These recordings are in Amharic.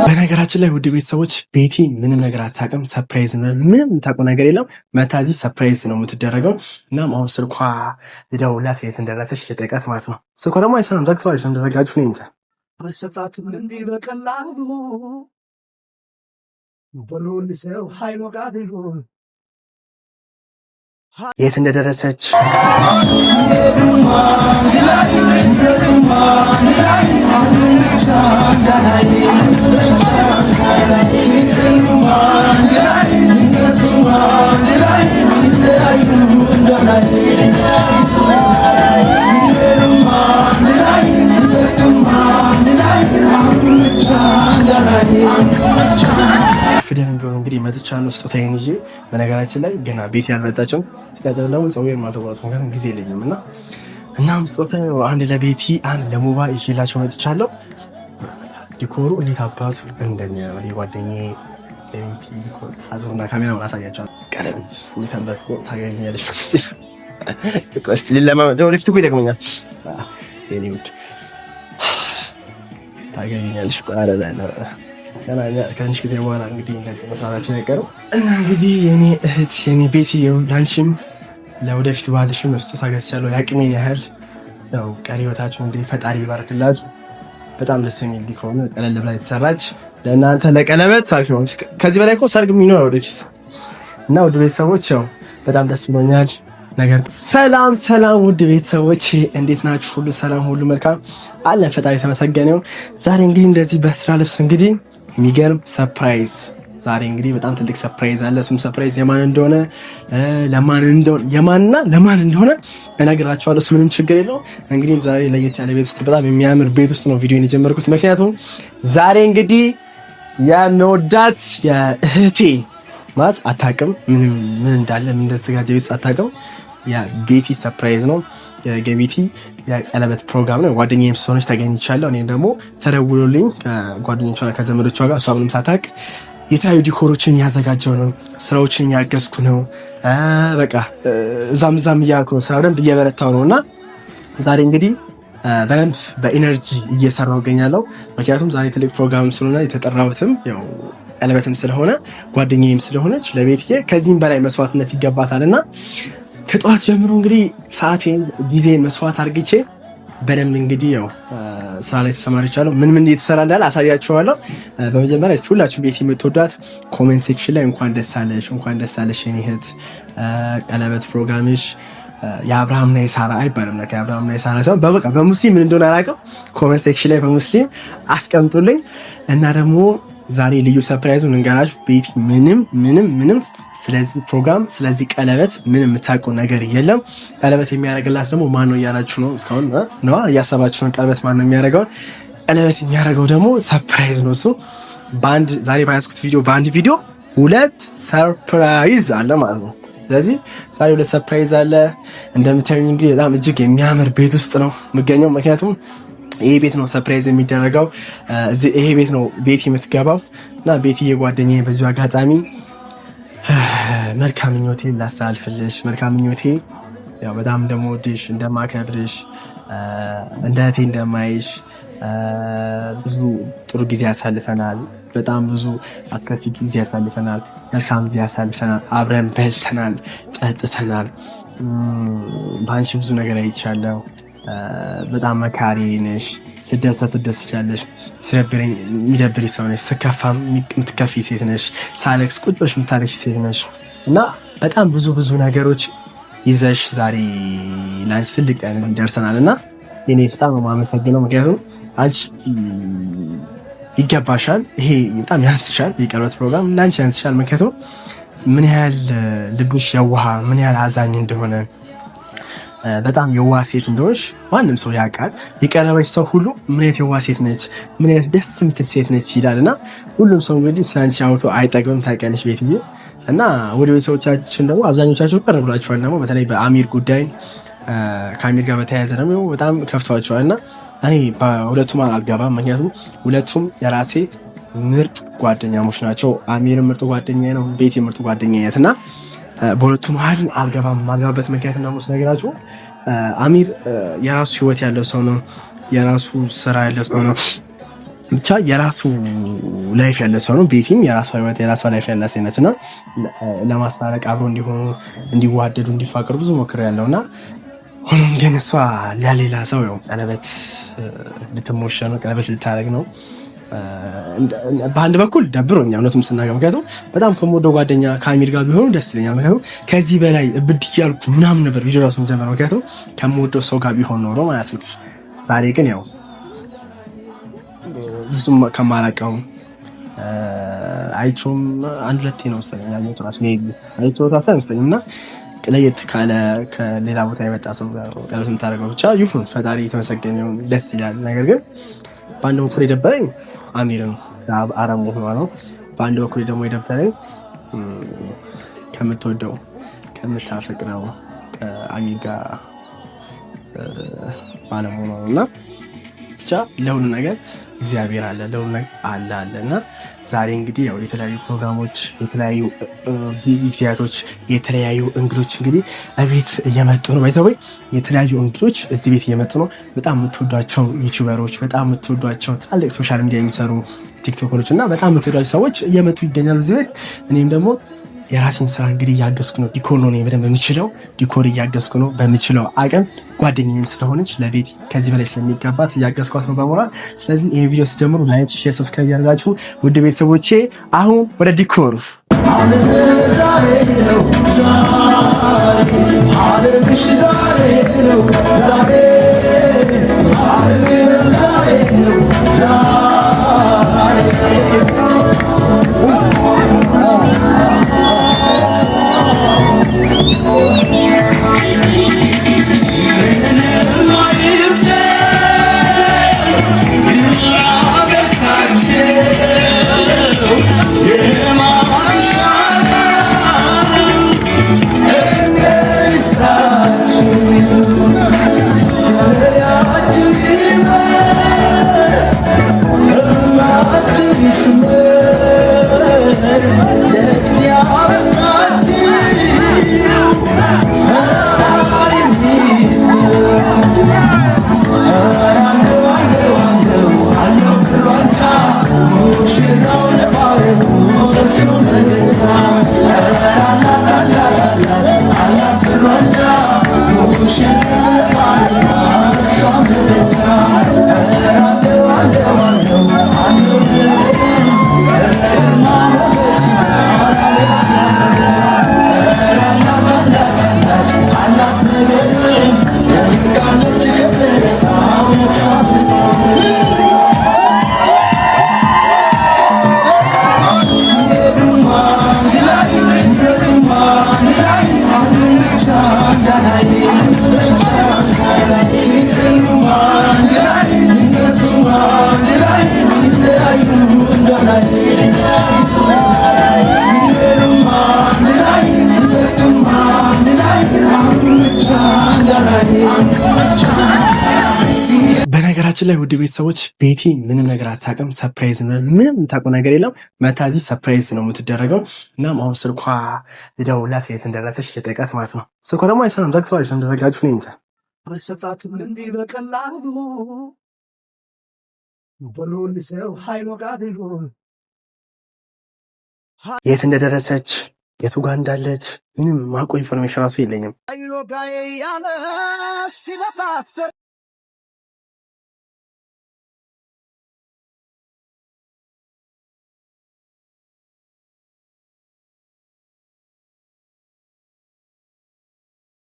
በነገራችን ላይ ውድ ቤተሰቦች ቤቲ ምንም ነገር አታውቅም። ሰርፕራይዝ ነው፣ ምንም የምታውቀው ነገር የለም። መታዚ ሰርፕራይዝ ነው የምትደረገው። እናም አሁን ስልኳ ልደውልላት የት እንደደረሰች ልጠይቃት ማለት ነው። ስልኳ ደግሞ አይሰራም፣ ዘግተዋል። እንደዘጋችሁ ነው እንጃ። መሰፋት ምን ቢበቀላሉ በሉል ሰው ሃይሎ ጋቢሉ የት እንደደረሰች ፊደልን ቢሆን እንግዲህ መጥቻለሁ ስጦታዬን ይዤ። በነገራችን ላይ ገና ቤት ያልመጣችው ሲቀጥል ደግሞ ፀጉሬን ማልተቆረጥኩ ምክንያቱም ጊዜ የለኝም እና እናም ስጦታዬ አንድ ለቤቲ አንድ ለሙባ ይዤላቸው መጥቻለሁ። ዲኮሩ እንዴት አባቱ እንደሚያምር የጓደኛዬ ለቤቲ አዙርና ካሜራውን አሳያቸዋለሁ። ቀለበት እንዴት አባቱ ታገኛለሽ ቆስቲ ለማለት እኮ ይጠቅመኛል። የኔ ውድ ታገኛለሽ ከትንሽ ጊዜ በኋላ እንግዲህ እንደዚህ መስራታችን አይቀርም እና እንግዲህ የኔ እህት የኔ ቤቲ ላንቺም ለወደፊት ባልሽም ስጦታ ገዝቻለሁ የአቅሜን ያህል። ያው ቀሪ ህይወታችሁ እንግዲህ ፈጣሪ ይባርክላችሁ። በጣም ደስ የሚል ዲኮር ነው፣ ቀለል ብላ የተሰራች ለእናንተ ለቀለበት ሳይሆን ከዚህ በላይ እኮ ሰርግ የሚኖር ወደፊት እና ውድ ቤተሰቦች ያው በጣም ደስ ብሎኛል። ነገር ሰላም ሰላም ውድ ቤተሰቦች እንዴት ናችሁ? ሁሉ ሰላም፣ ሁሉ መልካም አለን። ፈጣሪ የተመሰገነው። ዛሬ እንግዲህ እንደዚህ በስራ ልብስ እንግዲህ የሚገርም ሰርፕራይዝ፣ ዛሬ እንግዲህ በጣም ትልቅ ሰርፕራይዝ አለ። እሱም ሰርፕራይዝ የማን እንደሆነ የማንና ለማን እንደሆነ እነግራችኋለሁ። እሱ ምንም ችግር የለው። እንግዲህ ዛሬ ለየት ያለ ቤት ውስጥ በጣም የሚያምር ቤት ውስጥ ነው ቪዲዮን የጀመርኩት። ምክንያቱም ዛሬ እንግዲህ የምወዳት የእህቴ ማለት አታውቅም ምን እንዳለ ምን እንደተዘጋጀ ቤት ውስጥ አታውቅም። የቤቲ ሰርፕራይዝ ነው። የገቤቲ የቀለበት ፕሮግራም ነው። ጓደኛዬም ስለሆነች ተገኝቻለሁ። እኔም ደግሞ ተደውሎልኝ ከጓደኞቿና ከዘመዶቿ ጋር እሷ ምንም ሳታውቅ የተለያዩ ዲኮሮችን ያዘጋጀው ነው፣ ስራዎችን ያገዝኩ ነው። በቃ እዛም እያልኩ ነው፣ ስራ በደንብ እየበረታው ነው እና ዛሬ እንግዲህ በደንብ በኢነርጂ እየሰራው እገኛለሁ። ምክንያቱም ዛሬ ትልቅ ፕሮግራም ስለሆነ የተጠራሁትም ያው ቀለበትም ስለሆነ ጓደኛዬም ስለሆነች ለቤትዬ ከዚህም በላይ መስዋዕትነት ይገባታል እና ከጠዋት ጀምሮ እንግዲህ ሰዓቴን ጊዜን መስዋዕት አድርግቼ በደንብ እንግዲህ ያው ስራ ላይ ተሰማርቻለሁ። ምን እየተሰራ እንዳለ አሳያችኋለሁ። በመጀመሪያ እስቲ ሁላችሁም ቤት የምትወዷት ኮሜንት ሴክሽን ላይ እንኳን ደስ አለሽ የኔ እህት፣ ቀለበት ፕሮግራምሽ የአብርሃምና የሳራ አይባልም ነው የአብርሃምና የሳራ ሳይሆን በበቃ በሙስሊም ምን እንደሆነ አላውቅም። ኮሜንት ሴክሽን ላይ በሙስሊም አስቀምጡልኝ እና ደግሞ ዛሬ ልዩ ሰርፕራይዙን እንገራችሁ። ቤቲ ምንም ስለዚህ ፕሮግራም ስለዚህ ቀለበት ምንም የምታውቀው ነገር የለም። ቀለበት የሚያደርግላት ደግሞ ማን ነው እያላችሁ ነው እስካሁን ነው እያሰባችሁ ነው። ቀለበት ማን ነው የሚያደርገው? ቀለበት የሚያደርገው ደግሞ ሰርፕራይዝ ነው። እሱ ዛሬ ባያስኩት ቪዲዮ በአንድ ቪዲዮ 2 ሰርፕራይዝ አለ ማለት ነው። ስለዚህ ዛሬ 2 ሰርፕራይዝ አለ። እንደምታዩኝ እንግዲህ በጣም እጅግ የሚያምር ቤት ውስጥ ነው የምገኘው። ምክንያቱም ይሄ ቤት ነው ሰርፕራይዝ የሚደረገው። ይሄ ቤት ነው ቤቲ የምትገባው እና ቤቲ የጓደኛዬ በዚሁ አጋጣሚ መልካም ምኞቴን ላስተላልፍልሽ። መልካም ምኞቴ ያው በጣም እንደምወድሽ እንደማከብርሽ፣ እንደ እህቴ እንደማይሽ ብዙ ጥሩ ጊዜ ያሳልፈናል። በጣም ብዙ አስከፊ ጊዜ ያሳልፈናል። መልካም ጊዜ ያሳልፈናል። አብረን በልተናል፣ ጠጥተናል። በአንቺ ብዙ ነገር አይቻለሁ። በጣም መካሪ ነሽ። ስደሰት ትደስቻለሽ፣ ሲደብረኝ የሚደብርሽ ሰው ነሽ፣ ስከፋም የምትከፊ ሴት ነሽ፣ ሳለቅስ ቁጭ ብለሽ የምታለቅሽ ሴት ነሽ እና በጣም ብዙ ነገሮች ይዘሽ ዛሬ ለአንቺ ትልቅ ቀን ደርሰናል እና እኔ በጣም ነው የማመሰግነው። ምክንያቱም አንቺ ይገባሻል፣ ይሄ በጣም ያንስሻል። የቀለበት ፕሮግራም ለአንቺ ያንስሻል። ምክንያቱም ምን ያህል ልብሽ የዋህ ምን ያህል አዛኝ እንደሆነ በጣም የዋህ ሴት እንደሆነች ማንም ሰው ያውቃል። የቀረበች ሰው ሁሉ ምን አይነት የዋህ ሴት ነች፣ ምን አይነት ደስ የምትል ሴት ነች ይላልና ሁሉም ሰው እንግዲህ ስላንቺ አውቶ አይጠግብም። ታውቂያለሽ ቤትዬ እና ወደ ቤተሰቦቻችን ደግሞ አብዛኞቻችሁ ቅር ብሏቸዋል። ደግሞ በተለይ በአሚር ጉዳይ ከአሚር ጋር በተያያዘ ደግሞ በጣም ከፍቷቸዋል እና እኔ በሁለቱም አልገባም። ምክንያቱም ሁለቱም የራሴ ምርጥ ጓደኛሞች ናቸው። አሚር ምርጥ ጓደኛዬ ነው፣ ቤቲ ምርጥ ጓደኛዬ ናት እና በሁለቱ መሀል ማልገባበት ምክንያት እና ስነግራችሁ አሚር የራሱ ህይወት ያለው ሰው ነው። የራሱ ስራ ያለው ሰው ነው። ብቻ የራሱ ላይፍ ያለ ሰው ነው። ቤቲም የራሷ ህይወት የራሷ ላይፍ ያለ ሴት ነች እና ለማስታረቅ አብሮ እንዲሆኑ እንዲዋደዱ እንዲፋቀሩ ብዙ ሞክሬያለሁ እና ሆኖም ግን እሷ ለሌላ ሰው ያው ቀለበት ልትሞሸኑ ቀለበት ልታደርግ ነው። በአንድ በኩል ደብሮኛል እውነቱን ስናገር፣ ምክንያቱም በጣም ከምወደው ጓደኛ ከአሚር ጋር ቢሆኑ ደስ ይለኛል። ምክንያቱም ከዚህ በላይ እብድ እያልኩ ምናምን ነበር ቪዲዮ ራሱን ጀመረ፣ ምክንያቱም ከምወደው ሰው ጋር ቢሆን ኖሮ ማለት ነው። ዛሬ ግን ያው ብዙም ከማላውቀው አይቼውም አንድ ሁለቴ ነው መሰለኝ ያየሁት ራሱ አይቼው ራሱ አይመስለኝም እና ለየት ካለ ከሌላ ቦታ የመጣ ሰው ጋር ቀለበት የምታደርገው ብቻ ይሁን፣ ፈጣሪ የተመሰገነ ይሁን፣ ደስ ይላል። ነገር ግን በአንድ በኩል የደበረኝ አሚር ነው፣ አረሙ ነው። በአንድ በኩል ደግሞ የደበረኝ ከምትወደው ከምታፈቅረው ከአሚር ጋር ባለመሆኑ ነው እና ብቻ ለሁሉ ነገር እግዚአብሔር አለ፣ ለሁሉ ነገር አለ እና ዛሬ እንግዲህ ያው የተለያዩ ፕሮግራሞች፣ የተለያዩ ጊዜያቶች፣ የተለያዩ እንግዶች እንግዲህ እቤት እየመጡ ነው። ባይዘወይ የተለያዩ እንግዶች እዚህ ቤት እየመጡ ነው። በጣም የምትወዷቸው ዩቲዩበሮች፣ በጣም የምትወዷቸው ትላልቅ ሶሻል ሚዲያ የሚሰሩ ቲክቶከሮች እና በጣም የምትወዷቸው ሰዎች እየመጡ ይገኛሉ እዚህ ቤት። እኔም ደግሞ የራሴን ስራ እንግዲህ እያገዝኩ ነው። ዲኮር ነው በደንብ የምችለው፣ ዲኮር እያገዝኩ ነው በምችለው አቅም። ጓደኛዬም ስለሆነች ለቤት ከዚህ በላይ ስለሚገባት እያገዝኳት ነው በሞራል። ስለዚህ ይህ ቪዲዮ ስጀምሩ ላይክ፣ ሼር፣ ሰብስክራይብ ያደርጋችሁ ውድ ቤተሰቦቼ። አሁን ወደ ዲኮሩ በነገራችን ላይ ውድ ቤተሰቦች ቤቲ ምንም ነገር አታውቅም። ሰርፕራይዝ ምንም የምታውቀው ነገር የለም። መታዚ ሰርፕራይዝ ነው የምትደረገው። እናም አሁን ስልኳ ደውላት የት እንደደረሰች ልጠይቃት ማለት ነው። ስልኳ ደግሞ አይሰራም፣ ዘግተዋለች። እንደዘጋችሁ ነው እንጂ በስፋት ምን ቢበቀላሉ በሉል ሰው ኃይሎ ጋር ቢሆን የት እንደደረሰች የቱ ጋር እንዳለች ምንም ማቆ ኢንፎርሜሽን ራሱ የለኝም።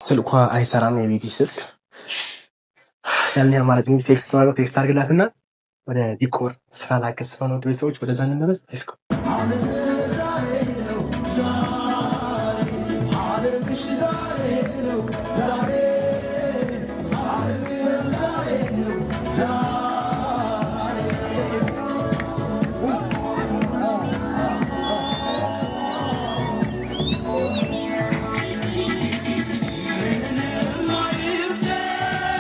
ስልኳ አይሰራም። የቤቲ ስልክ ያን ማለት ነው። ቴክስት አድርግላትና ወደ ዲኮር ስራ ላከስ ነው። ቤተሰቦች ወደዛ እንመለስ። ቴስኮ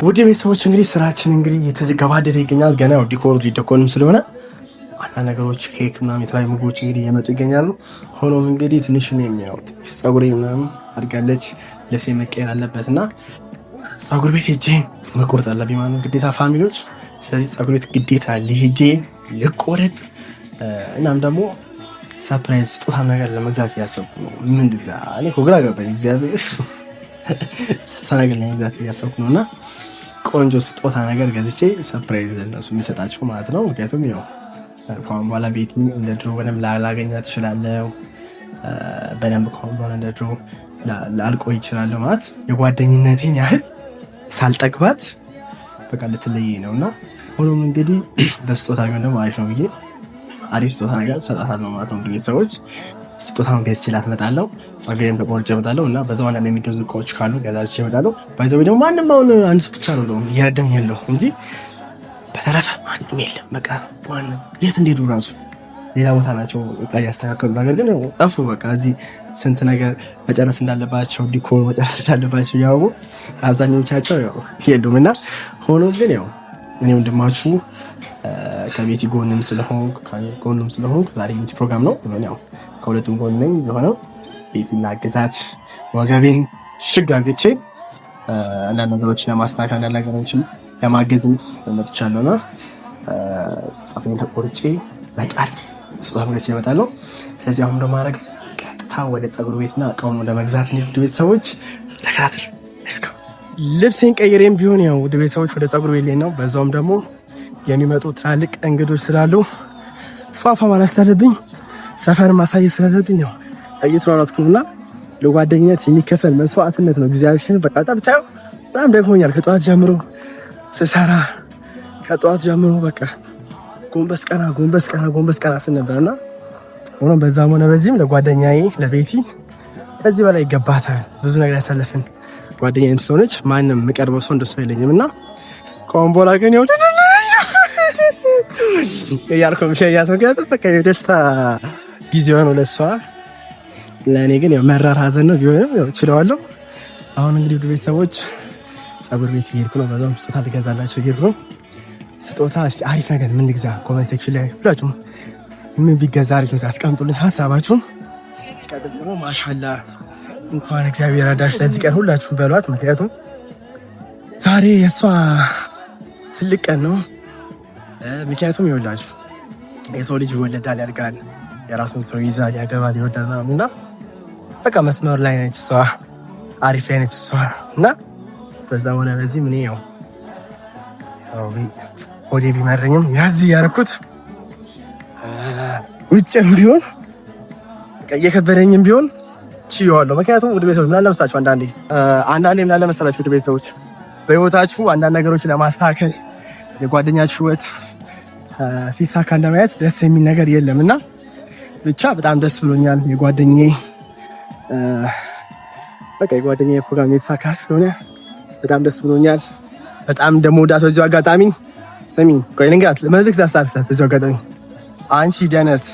ውድ ቤተሰቦች እንግዲህ ስራችን እንግዲህ እየተገባደደ ይገኛል። ገና ዲኮሩ ሊደኮንም ስለሆነ ነገሮች ኬክ ምናምን የተለያዩ ምግቦች እንግዲህ እየመጡ ይገኛሉ። ሆኖም እንግዲህ ትንሽ ነው የሚያዩት ፀጉሬ ምናምን አድጋለች፣ ልብሴ መቀየር አለበት እና ፀጉር ቤት ሄጄ መቆረጥ አለብኝ ማለት ነው ግዴታ ፋሚሊዎች። ስለዚህ ፀጉር ቤት ግዴታ ሄጄ ልቆረጥ። እናም ደግሞ ሰርፕራይዝ ስጦታ ነገር ለመግዛት እያሰብኩ ነው። ምን ልግዛ? እኔ እኮ ግራ ገባኝ እግዚአብሔር። ስጦታ ነገር ለመግዛት እያሰብኩ ነው እና ቆንጆ ስጦታ ነገር ገዝቼ ሰርፕራይዝ ለእነሱ የሚሰጣቸው ማለት ነው። ምክንያቱም ያው ከአሁን በኋላ ቤት እንደ ድሮ በደንብ ላገኛት እችላለሁ። በደንብ ከአሁን በኋላ እንደ ድሮ ላልቆይ እችላለሁ ማለት የጓደኝነቴን ያህል ሳልጠግባት በቃ ልትለይ ነው እና ሆኖም እንግዲህ በስጦታ ቢሆን ደግሞ አሪፍ ነው ብዬ አሪፍ ስጦታ ነገር ሰጣታለሁ ማለት ነው። ቤተሰቦች ስጦታውን ገዝቼላት እመጣለሁ። ፀጉሬን ተቆርጬ እመጣለሁ እና በዛው አንዳንድ የሚገዙ እቃዎች ካሉ ገዛዝቼ እመጣለሁ። ባይዘው ደግሞ ማንም አሁን አንድ ሰው ብቻ ነው እየረዳኝ ያለው እንጂ በተረፈ ማንም የለም። በቃ ማንም የት እንደሄዱ ራሱ ሌላ ቦታ ናቸው እቃ እያስተካከሉ፣ ነገር ግን ጠፉ። በቃ እዚህ ስንት ነገር መጨረስ እንዳለባቸው ዲኮር መጨረስ እንዳለባቸው ያው አብዛኞቻቸው ያው የሉም እና ሆኖም ግን ያው እኔ ወንድማችሁ ከቤቲ ጎንም ስለሆንኩ ዛሬ ቤቲ ፕሮግራም ነው። ያው ከሁለቱም ጎን ነኝ የሆነው ቤቲና ግዛት ወገቤን ሽግ አድርጌ አንዳንድ ነገሮችን ለማስተካከል አንዳንድ ነገሮችን ለማገዝም መጥቻለሁ እና ፀጉሬን ተቆርጬ መጣል ስጦታ መግዛት እመጣለሁ። ስለዚህ አሁን እንደማድረግ ቀጥታ ወደ ፀጉር ቤትና እቃውን ወደ መግዛት ነው። ውድ ቤተሰቦች ተከታተል። ልብሴን ቀይሬም ቢሆን ያው ውድ ቤተሰቦች ወደ ፀጉር ቤት ላይ ነው። በዛውም ደግሞ የሚመጡ ትላልቅ እንግዶች ስላሉ ፏፏ ማለት ስላለብኝ ሰፈር ማሳየት ስላለብኝ ነው እየተሯሯጥኩ እና ለጓደኝነት የሚከፈል መስዋዕትነት ነው። እግዚአብሔርን በቃ ብታየው በጣም ደክሞኛል። ከጠዋት ጀምሮ ስሰራ ከጠዋት ጀምሮ በቃ ጎንበስ ቀና ስል ነበርና ሆኖም በዛም ሆነ በዚህም ለጓደኛዬ ለቤቲ ከዚህ በላይ ይገባታል። ብዙ ነገር ያሳለፍን ጓደኛዬም ስለሆነች ማንም የምቀርበው ሰው እንደሱ የለኝም እና ከአሁን በኋላ ግን ያው እያልኩም ሸያት ምክንያቱም በቃ የደስታ ጊዜዋ ነው ለእሷ። ለእኔ ግን ያው መራር ሀዘን ነው ቢሆንም ያው ችለዋለሁ። አሁን እንግዲህ ውድ ቤተሰቦች ፀጉር ቤት እየሄድኩ ነው። በዛም ስጦታ ልገዛላቸው እየሄድኩ ነው። ስጦታ እስቲ አሪፍ ነገር ምን ልግዛ? ኮሜንት ሴክሽን ላይ ሁላችሁም ምን ቢገዛ አሪፍ ነው አስቀምጡልኝ ሀሳባችሁን። እስከዚህ ደግሞ ማሻላ እንኳን እግዚአብሔር ረዳሽ ለዚህ ቀን ሁላችሁም በሏት። ምክንያቱም ዛሬ የእሷ ትልቅ ቀን ነው። ምክንያቱም ይኸውላችሁ የሰው ልጅ ይወለዳል፣ ያድጋል፣ የራሱን ሰው ይዛል፣ ያገባል፣ ይወዳል እና በቃ መስመር ላይ ነች እሷ፣ አሪፍ ላይ ነች እሷ እና በዛ ሆነ በዚህ ምን ያው ሆዴ ቢመረኝም ያዝ ያረኩት ውጭም ቢሆን እየከበደኝም ቢሆን ችዬዋለሁ። ምክንያቱም ውድ ቤተሰቦች ምን አለ መሰላችሁ አንዳንዴ ምን አለ መሰላችሁ ውድ ቤተሰቦች በህይወታችሁ አንዳንድ ነገሮችን ለማስተካከል የጓደኛችሁ ህይወት ሲሳካ እንደማየት ደስ የሚል ነገር የለም እና ብቻ በጣም ደስ ብሎኛል። የጓደኛዬ ፕሮግራም የተሳካ ስለሆነ በጣም ደስ ብሎኛል። በጣም እንደምወዳት በዚሁ አጋጣሚ ስሚ ቆይ ልንገራት፣ መልዕክት አስተላልፍላት በዚሁ አጋጣሚ አንቺ ደነስ፣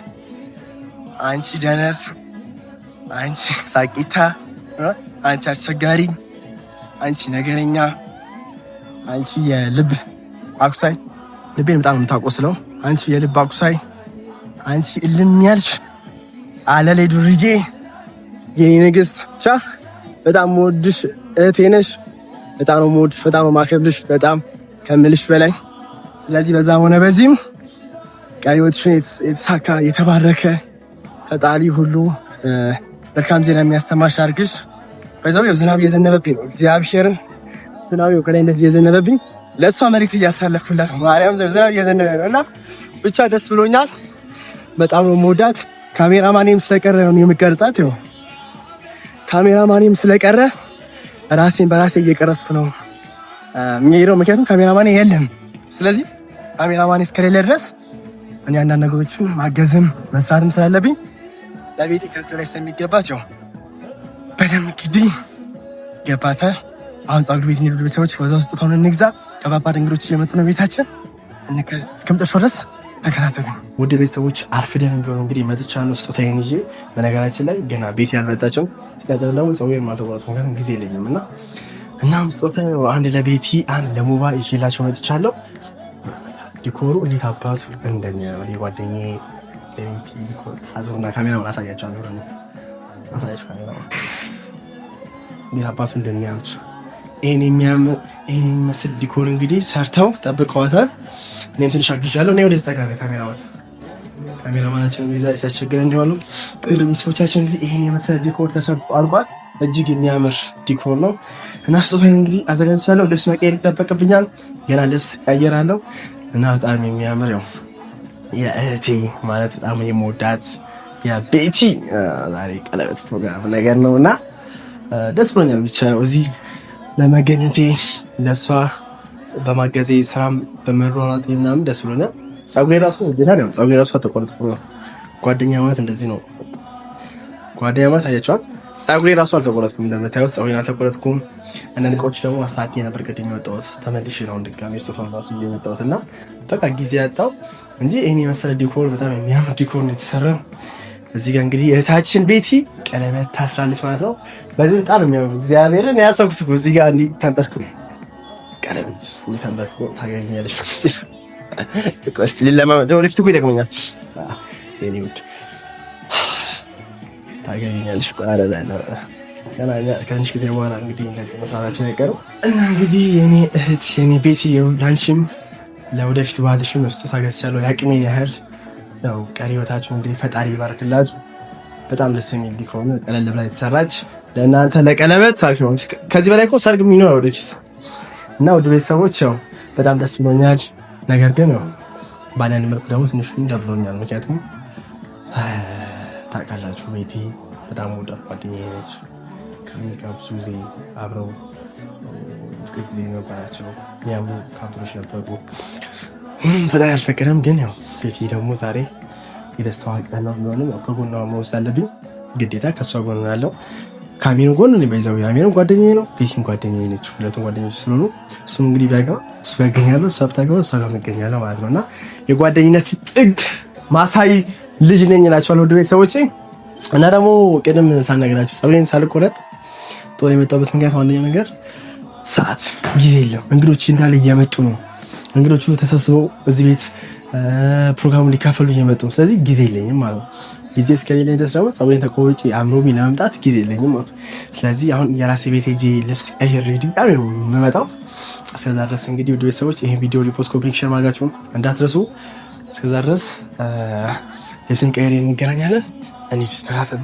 አንቺ ሳቂታ፣ አንቺ አስቸጋሪ፣ አንቺ ነገረኛ፣ አንቺ የልብ አቁሳይ፣ ልቤን በጣም የምታቆስለው አንቺ የልብ አቁሳይ፣ አንቺ እልም ያልሽ አለሌ ዱርዬ፣ የኔ ንግስት፣ ብቻ በጣም የምወድሽ እህቴ ነሽ። በጣም ነው የምወድሽ፣ በጣም ነው የማከብርሽ፣ በጣም ከምልሽ በላይ። ስለዚህ በዛም ሆነ በዚህም ቀሪ ህይወትሽን የተሳካ የተባረከ ፈጣሪ ሁሉ መልካም ዜና የሚያሰማሽ አድርግሽ። በዛው ዝናብ እየዘነበብኝ ነው። እግዚአብሔርን ዝናብ ከላይ እንደዚህ እየዘነበብኝ ለእሷ መልዕክት እያሳለፍኩላት ማርያም ዝናብ እየዘነበ ነው እና ብቻ ደስ ብሎኛል። በጣም ነው የምወዳት። ካሜራማኔም ስለቀረ ነው የምቀርጻት። ይኸው ካሜራማኔም ስለቀረ ራሴን በራሴ እየቀረጽኩ ነው የሚሄደው፣ ምክንያቱም ካሜራማኔ የለም። ስለዚህ ካሜራማኔ እስከሌለ ድረስ እኔ አንዳንድ ነገሮችን ማገዝም መስራትም ስላለብኝ ለቤቴ ከዚህ ላይ ስለሚገባት ያው በደንብ እንግዲህ ይገባታል። አሁን ፀጉር ቤት እንሂድ ቤተሰቦች፣ ወዛ ውስጥ ተሆነ እንግዛ። ከባባድ እንግዶች እየመጡ ነው ቤታችን። እስከምጠርሾ ድረስ ተከታተሉ ውድ ቤተሰቦች። አርፍደን ቢሆን እንግዲህ መጥቻለሁ ስጦታዬን ይዤ። በነገራችን ላይ ገና ቤት ያልመጣችው ሲቀጥል ደግሞ ፀጉሬን ማልተቆረጥኩ ምክንያቱም ጊዜ የለኝም እና እናም ስጦታ አንድ ለቤቲ አንድ ለሙባ ይዤላቸው መጥቻለሁ። ዲኮሩ እንዴት አባቱ እንደሚያምር የጓደኛዬ ለቤት ዲኮር አዙርና ካሜራውን አሳያቸዋለሁ። ካሜራውን እንዴት አባቱ እንደሚያምር ይሄን የሚመስል ዲኮር እንግዲህ ሰርተው ጠብቀዋታል። እኔም ትንሽ አግዣለሁ። እኔ ወደዚህ ጠጋ ካሜራማናችን ቪዛ ሲያስቸግረን እንዲዋሉ ቅድም ሰዎቻችን እንግዲህ ይሄን የመሰለ ዲኮር ተሰርቶ አልቋል። እጅግ የሚያምር ዲኮር ነው እና ስጦታን እንግዲህ አዘጋጅቻለሁ። ልብስ መቀየር ይጠበቅብኛል። ገና ልብስ ቀይራለሁ እና በጣም የሚያምር ያው የእህቴ ማለት በጣም የምወዳት የቤቲ ዛሬ ቀለበት ፕሮግራም ነገር ነው እና ደስ ብሎኛል። ብቻ እዚህ ለመገኘቴ ለእሷ በማገዜ ስራም በመሯሯጤ ምናምን ደስ ብሎኛል። ፀጉሬ ራሱ ፀጉሬ ራሱ ተቆረጥኩ ነው። ጓደኛ ማለት እንደዚህ ነው። ጓደኛ ማለት አያቸዋል። ፀጉሬ ራሱ አልተቆረጥኩም። እንደምታዩት ፀጉሬን አልተቆረጥኩም። አንዳንድ እቃዎች ደግሞ አስተካክዬ ነበር ቅድም የመጣሁት። ተመልሼ ነው ድጋሜ ስቶፋን ራሱ የመጣሁት እና በቃ ጊዜ ያጣው እንጂ ይሄን የመሰለ ዲኮር በጣም የሚያምር ዲኮር ነው የተሰራው። እዚህ ጋር እንግዲህ እህታችን ቤቲ ቀለበት ታስራለች ማለት ነው። በዚህ በጣም የሚያምር እግዚአብሔርን ያሰብኩት እዚህ ጋር እንዲህ ተንበርኩ ቀለበት ተንበርኩ ታገኛለች ሪኩዌስት ለወደፊት እኮ ይጠቅመኛል። የእኔ ውድ ታገኛለሽ ከትንሽ ጊዜ በኋላ እንግዲህ እንደዚህ መስራታችን አይቀርም እና እንግዲህ የኔ እህት የኔ ቤቲ ላንቺም ለወደፊት ባልሽም ስጦታ ገዝቻለሁ የአቅሜን ያህል። ያው ቀሪ ህይወታችሁን እንግዲህ ፈጣሪ ይባርክላችሁ። በጣም ደስ የሚል ዲኮር ነው። ቀለል ብላ የተሰራች ለእናንተ ለቀለበት ሳይሆን ከዚህ በላይ እኮ ሰርግ የሚኖር ወደፊት እና ወደ ቤተሰቦች ያው በጣም ደስ ብሎኛል። ነገር ግን ባለን መልኩ ደግሞ ትንሽ ደብሮኛል። ምክንያቱም ታውቃላችሁ ቤቲ በጣም ወዳት ጓደኛዬ ነች። ከእኔ ጋር ብዙ ጊዜ አብረው ፍቅር ጊዜ ነበራቸው። የሚያምሩ ካፕሎች ነበሩ። ፈጣሪ አልፈቀደም። ግን ያው ቤቲ ደግሞ ዛሬ የደስታዋ ቀን ነው። ቢሆንም ከጎኗ መወስድ አለብኝ ግዴታ። ከእሷ ጎን ያለው ካሜሮ ጎን ነው። በዛው ያሜሮን ጓደኛዬ ነው፣ ቤቲም ጓደኛዬ ነች። ሁለቱም ጓደኞች ስለሆኑ እሱም እንግዲህ ቢያገባ እሱ ያገኛለሁ፣ እሷ ብታገባ እሷ ጋር እገኛለሁ ማለት ነው እና የጓደኝነት ጥግ ማሳይ ልጅ ነኝ እላቸዋለሁ ውድ ቤተሰቦቼ። እና ደግሞ ቅድም ሳልነግራችሁ ፀጉሬን ሳልቆረጥ ጦር የመጣሁበት ምክንያት ዋነኛው ነገር ሰዓት ጊዜ የለም። እንግዶች እንዳለ እየመጡ ነው። እንግዶቹ ተሰብስበው እዚህ ቤት ፕሮግራሙን ሊካፈሉ እየመጡ ነው። ስለዚህ ጊዜ የለኝም ማለት ነው። ጊዜ እስከሌለኝ ድረስ ደግሞ ፀጉሬን ተቆርጬ አምሮቢ ለመምጣት ጊዜ የለኝም ማለት ነው። ስለዚህ አሁን የራሴ ቤት ሄጄ ልብስ ቀይሬ ድጋሜ ነው የምመጣው። እስከዛ ድረስ እንግዲህ ውድ ቤተሰቦች ይሄን ቪዲዮ ሪፖስት፣ ኮፒ፣ ሼር ማድረጋችሁን እንዳትረሱ። እስከዛ ድረስ ልብስን ቀይሬ እንገናኛለን። እንሂድ፣ ተከታተሉ።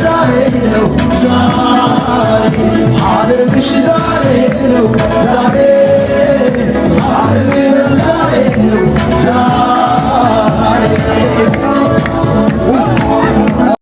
ዛሬ ነው